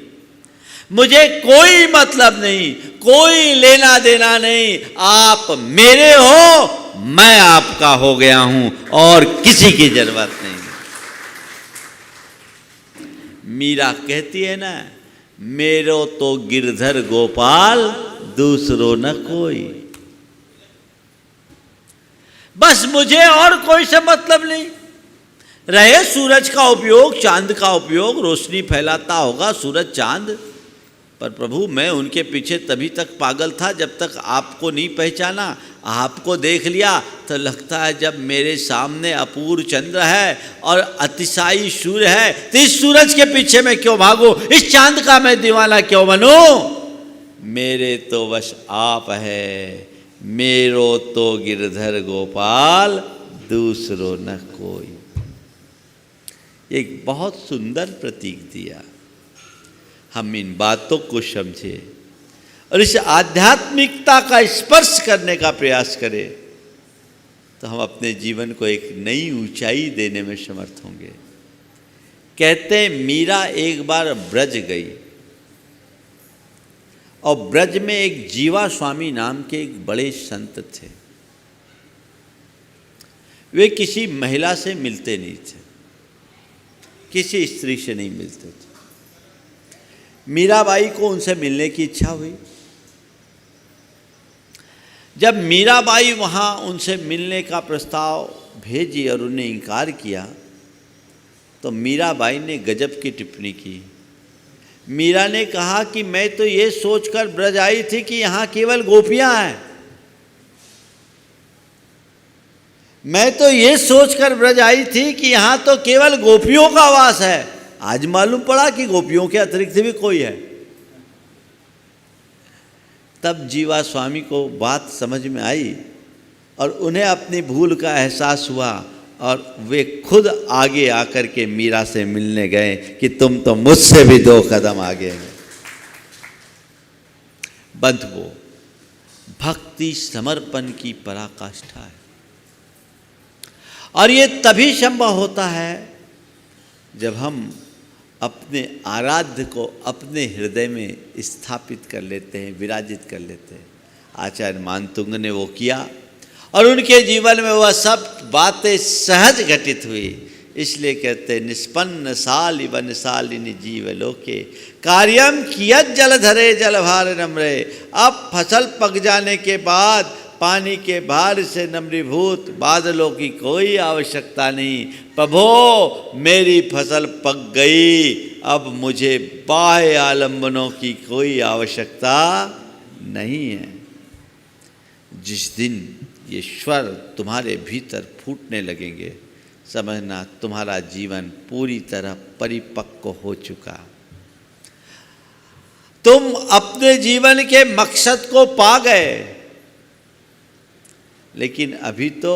मुझे कोई मतलब नहीं, कोई लेना देना नहीं, आप मेरे हो, मैं आपका हो गया हूं और किसी की जरूरत नहीं। मीरा कहती है ना, मेरो तो गिरधर गोपाल दूसरो न कोई, बस मुझे और कोई से मतलब नहीं। रहे सूरज का उपयोग, चांद का उपयोग, रोशनी फैलाता होगा सूरज चांद, पर प्रभु मैं उनके पीछे तभी तक पागल था जब तक आपको नहीं पहचाना। आपको देख लिया तो लगता है जब मेरे सामने अपूर्व चंद्र है और अतिशायी सूर्य है, तो इस सूरज के पीछे मैं क्यों भागूं, इस चांद का मैं दीवाना क्यों बनूं। मेरे तो वश आप है, मेरो तो गिरधर गोपाल दूसरो न कोई। एक बहुत सुंदर प्रतीक दिया, हम इन बातों को समझे और इस आध्यात्मिकता का स्पर्श करने का प्रयास करें, तो हम अपने जीवन को एक नई ऊंचाई देने में समर्थ होंगे। कहते हैं मीरा एक बार ब्रज गई और ब्रज में एक जीवा स्वामी नाम के एक बड़े संत थे। वे किसी महिला से मिलते नहीं थे, किसी स्त्री से नहीं मिलते थे। मीराबाई को उनसे मिलने की इच्छा हुई। जब मीराबाई वहाँ उनसे मिलने का प्रस्ताव भेजी और उन्हें इनकार किया, तो मीराबाई ने गजब की टिप्पणी की। मीरा ने कहा कि मैं तो ये सोचकर ब्रज आई थी कि यहाँ केवल गोपियाँ हैं, मैं तो ये सोचकर ब्रज आई थी कि यहाँ तो केवल गोपियों का वास है। आज मालूम पड़ा कि गोपियों के अतिरिक्त भी कोई है। तब जीवा स्वामी को बात समझ में आई और उन्हें अपनी भूल का एहसास हुआ और वे खुद आगे आकर के मीरा से मिलने गए कि तुम तो मुझसे भी 2 कदम आगे हैं। बंधुओं, भक्ति समर्पण की पराकाष्ठा है और ये तभी संभव होता है जब हम अपने आराध्य को अपने हृदय में स्थापित कर लेते हैं, विराजित कर लेते हैं। आचार्य मानतुंग ने वो किया और उनके जीवन में वह सब बातें सहज घटित हुई। इसलिए कहते निष्पन्न साल वन सालिनी जीव लोके कार्यम कियत जलधरे जलभार नम्रे। अब फसल पक जाने के बाद पानी के भार से नम्रीभूत बादलों की कोई आवश्यकता नहीं। प्रभो मेरी फसल पक गई, अब मुझे बाह्य आलंबनों की कोई आवश्यकता नहीं है। जिस दिन ये स्वर तुम्हारे भीतर फूटने लगेंगे, समझना तुम्हारा जीवन पूरी तरह परिपक्व हो चुका। तुम अपने जीवन के मकसद को पा गए, लेकिन अभी तो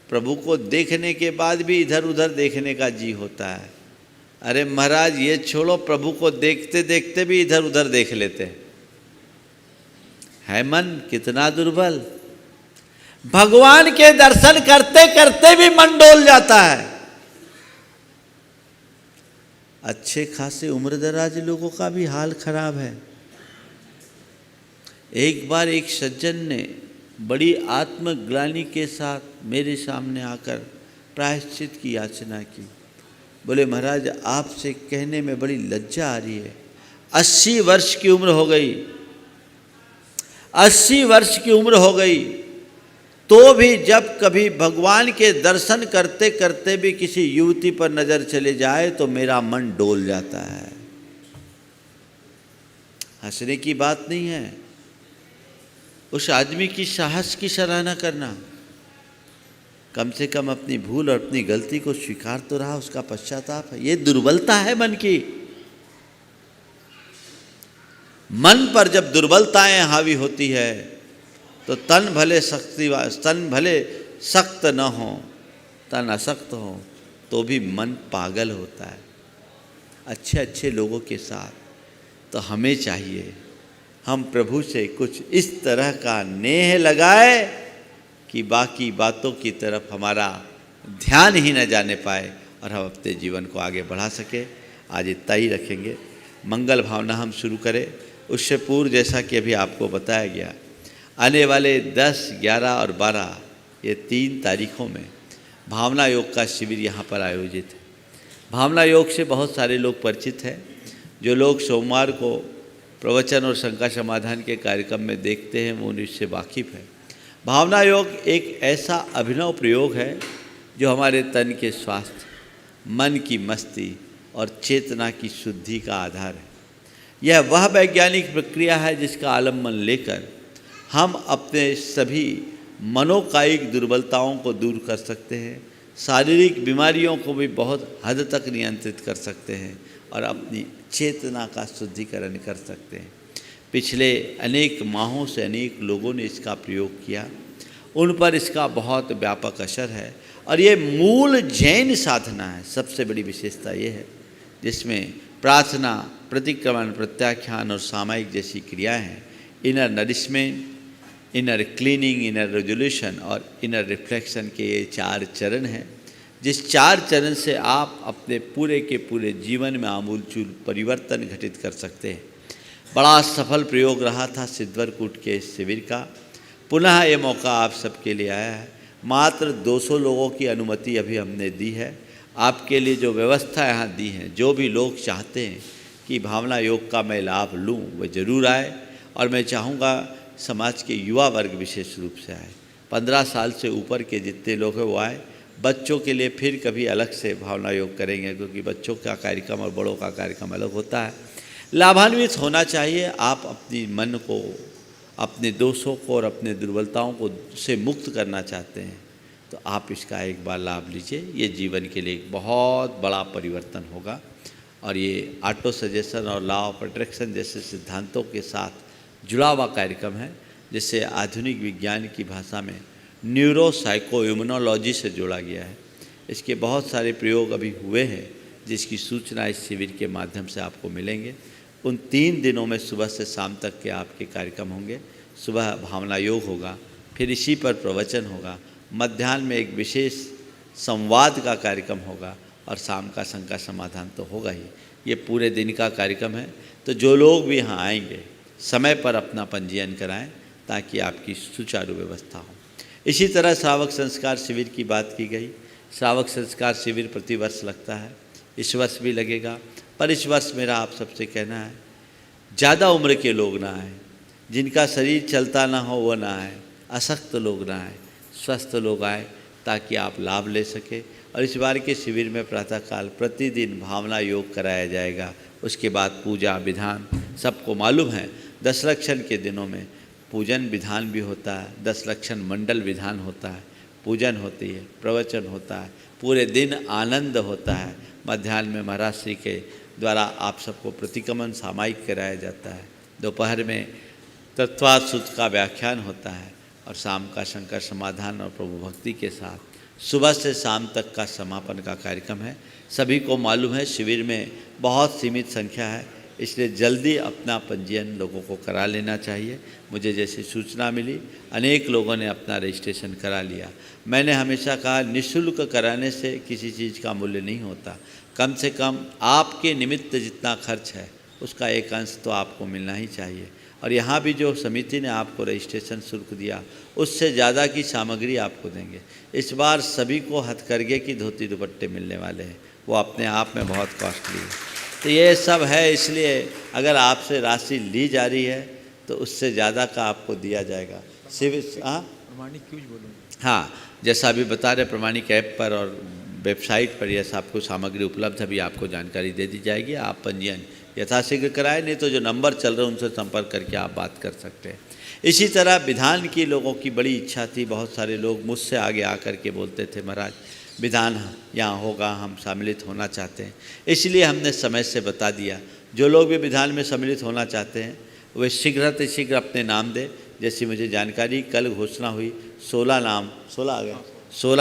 प्रभु को देखने के बाद भी इधर उधर देखने का जी होता है। अरे महाराज ये छोड़ो, प्रभु को देखते देखते भी इधर उधर देख लेते है मन कितना दुर्बल। भगवान के दर्शन करते करते भी मन डोल जाता है। अच्छे खासे उम्रदराज लोगों का भी हाल खराब है। एक बार एक सज्जन ने बड़ी आत्मग्लानि के साथ मेरे सामने आकर प्रायश्चित की याचना की। बोले महाराज आपसे कहने में बड़ी लज्जा आ रही है, 80 वर्ष की उम्र हो गई, 80 वर्ष की उम्र हो गई, तो भी जब कभी भगवान के दर्शन करते करते भी किसी युवती पर नजर चले जाए तो मेरा मन डोल जाता है। हंसने की बात नहीं है, उस आदमी की साहस की सराहना करना। कम से कम अपनी भूल और अपनी गलती को स्वीकार तो रहा, उसका पश्चाताप है। ये दुर्बलता है मन की। मन पर जब दुर्बलताएं हावी होती है तो तन भले सख्त न हो, तन असक्त हो, तो भी मन पागल होता है। अच्छे अच्छे लोगों के साथ तो हमें चाहिए हम प्रभु से कुछ इस तरह का नेह लगाए कि बाकी बातों की तरफ हमारा ध्यान ही न जाने पाए और हम अपने जीवन को आगे बढ़ा सके। आज इतना ही रखेंगे। मंगल भावना हम शुरू करें। उससे पूर्व जैसा कि अभी आपको बताया गया, आने वाले 10, 11 और 12 ये 3 तारीखों में भावना योग का शिविर यहाँ पर आयोजित है। भावना योग से बहुत सारे लोग परिचित हैं। जो लोग सोमवार को प्रवचन और शंका समाधान के कार्यक्रम में देखते हैं वो इससे वाकिफ़ है। भावना योग एक ऐसा अभिनव प्रयोग है जो हमारे तन के स्वास्थ्य, मन की मस्ती और चेतना की शुद्धि का आधार है। यह वह वैज्ञानिक प्रक्रिया है जिसका आलम्बन लेकर हम अपने सभी मनोकायिक दुर्बलताओं को दूर कर सकते हैं, शारीरिक बीमारियों को भी बहुत हद तक नियंत्रित कर सकते हैं और अपनी चेतना का शुद्धिकरण कर सकते हैं। पिछले अनेक माहों से अनेक लोगों ने इसका प्रयोग किया, उन पर इसका बहुत व्यापक असर है और ये मूल जैन साधना है। सबसे बड़ी विशेषता ये है जिसमें प्रार्थना, प्रतिक्रमण, प्रत्याख्यान और सामायिक जैसी क्रियाएं हैं। Inner nourishment, inner cleaning, inner resolution और इनर रिफ्लेक्शन के ये 4 चरण हैं, जिस 4 चरण से आप अपने पूरे के पूरे जीवन में आमूलचूल परिवर्तन घटित कर सकते हैं। बड़ा सफल प्रयोग रहा था सिद्धवरकूट के इस शिविर का। पुनः ये मौका आप सबके लिए आया है। मात्र 200 लोगों की अनुमति अभी हमने दी है। आपके लिए जो व्यवस्था यहाँ दी है, जो भी लोग चाहते हैं कि भावना योग का मैं लाभ लूँ वह ज़रूर आए। और मैं चाहूँगा समाज के युवा वर्ग विशेष रूप से आए। 15 साल से ऊपर के जितने लोग हैं वो आए। बच्चों के लिए फिर कभी अलग से भावना योग करेंगे, क्योंकि बच्चों का कार्यक्रम और बड़ों का कार्यक्रम अलग होता है। लाभान्वित होना चाहिए। आप अपनी मन को, अपने दोषों को और अपने दुर्बलताओं को से मुक्त करना चाहते हैं तो आप इसका एक बार लाभ लीजिए। ये जीवन के लिए एक बहुत बड़ा परिवर्तन होगा। और ये ऑटो सजेशन और लॉ ऑफ अट्रैक्शन जैसे सिद्धांतों के साथ जुड़ा हुआ कार्यक्रम है, जिसे आधुनिक विज्ञान की भाषा में न्यूरो साइको इम्यूनोलॉजी से जोड़ा गया है। इसके बहुत सारे प्रयोग अभी हुए हैं जिसकी सूचना इस शिविर के माध्यम से आपको मिलेंगे। उन 3 दिनों में सुबह से शाम तक के आपके कार्यक्रम होंगे। सुबह भावना योग होगा, फिर इसी पर प्रवचन होगा, मध्याह्न में एक विशेष संवाद का कार्यक्रम होगा और शाम का शंका समाधान तो होगा ही। ये पूरे दिन का कार्यक्रम है। तो जो लोग भी यहाँ आएंगे समय पर अपना पंजीयन कराएं ताकि आपकी सुचारू व्यवस्था हो। इसी तरह श्रावक संस्कार शिविर की बात की गई। श्रावक संस्कार शिविर प्रतिवर्ष लगता है, इस वर्ष भी लगेगा। पर इस वर्ष मेरा आप सबसे कहना है, ज़्यादा उम्र के लोग ना आए, जिनका शरीर चलता ना हो वो ना आए, अशक्त लोग ना आए, स्वस्थ लोग आए ताकि आप लाभ ले सके। और इस बार के शिविर में प्रातःकाल प्रतिदिन भावना योग कराया जाएगा। उसके बाद पूजा विधान सबको मालूम है। 10 लक्षण के दिनों में पूजन विधान भी होता है, 10 लक्षण मंडल विधान होता है, पूजन होती है, प्रवचन होता है, पूरे दिन आनंद होता है। मध्याह्न में महाराज श्री के द्वारा आप सबको प्रतिक्रमण सामायिक कराया जाता है। दोपहर में तत्वात् सुत का व्याख्यान होता है और शाम का शंकर समाधान और प्रभु भक्ति के साथ सुबह से शाम तक का समापन का कार्यक्रम है। सभी को मालूम है शिविर में बहुत सीमित संख्या है, इसलिए जल्दी अपना पंजीयन लोगों को करा लेना चाहिए। मुझे जैसी सूचना मिली अनेक लोगों ने अपना रजिस्ट्रेशन करा लिया। मैंने हमेशा कहा निःशुल्क कराने से किसी चीज़ का मूल्य नहीं होता। कम से कम आपके निमित्त जितना खर्च है उसका एक अंश तो आपको मिलना ही चाहिए। और यहाँ भी जो समिति ने आपको रजिस्ट्रेशन शुल्क दिया उससे ज़्यादा की सामग्री आपको देंगे। इस बार सभी को हथकरघे की धोती दुपट्टे मिलने वाले हैं, वो अपने आप में बहुत कॉस्टली है। तो ये सब है, इसलिए अगर आपसे राशि ली जा रही है तो उससे ज़्यादा का आपको दिया जाएगा। शिविर प्रमाणिक क्यों बोलूँगा? हाँ, जैसा अभी बता रहे प्रमाणिक ऐप पर और वेबसाइट पर यह आपको सामग्री उपलब्ध है, अभी आपको जानकारी दे दी जाएगी। आप पंजीयन यथाशीघ्र कराएं, नहीं तो जो नंबर चल रहे हैं उनसे संपर्क करके आप बात कर सकते हैं। इसी तरह विधान की लोगों की बड़ी इच्छा थी, बहुत सारे लोग मुझसे आगे आकर के बोलते थे महाराज विधान यहाँ होगा, हम सम्मिलित होना चाहते हैं। इसलिए हमने समय से बता दिया, जो लोग भी विधान में सम्मिलित होना चाहते हैं वे शीघ्र अपने नाम दें। जैसी मुझे जानकारी कल घोषणा हुई 16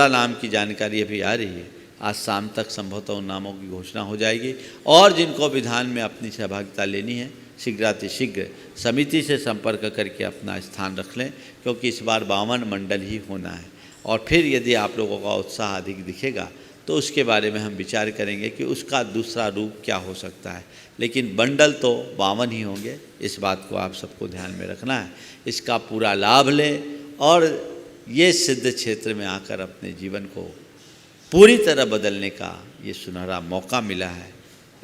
नाम की जानकारी अभी आ रही है। आज शाम तक संभवतः उन नामों की घोषणा हो जाएगी। और जिनको विधान में अपनी सहभागिता लेनी है शीघ्र समिति से संपर्क करके अपना स्थान रख लें, क्योंकि इस बार 52 मंडल ही होना है। और फिर यदि आप लोगों का उत्साह अधिक दिखेगा तो उसके बारे में हम विचार करेंगे कि उसका दूसरा रूप क्या हो सकता है। लेकिन मंडल तो 52 ही होंगे, इस बात को आप सबको ध्यान में रखना है। इसका पूरा लाभ लें और ये सिद्ध क्षेत्र में आकर अपने जीवन को पूरी तरह बदलने का ये सुनहरा मौका मिला है,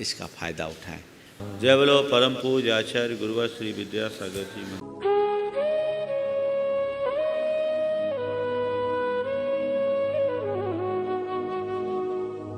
इसका फ़ायदा उठाएं। जय बोलो परम पूज्य आचार्य गुरुवर श्री विद्यासागर जी।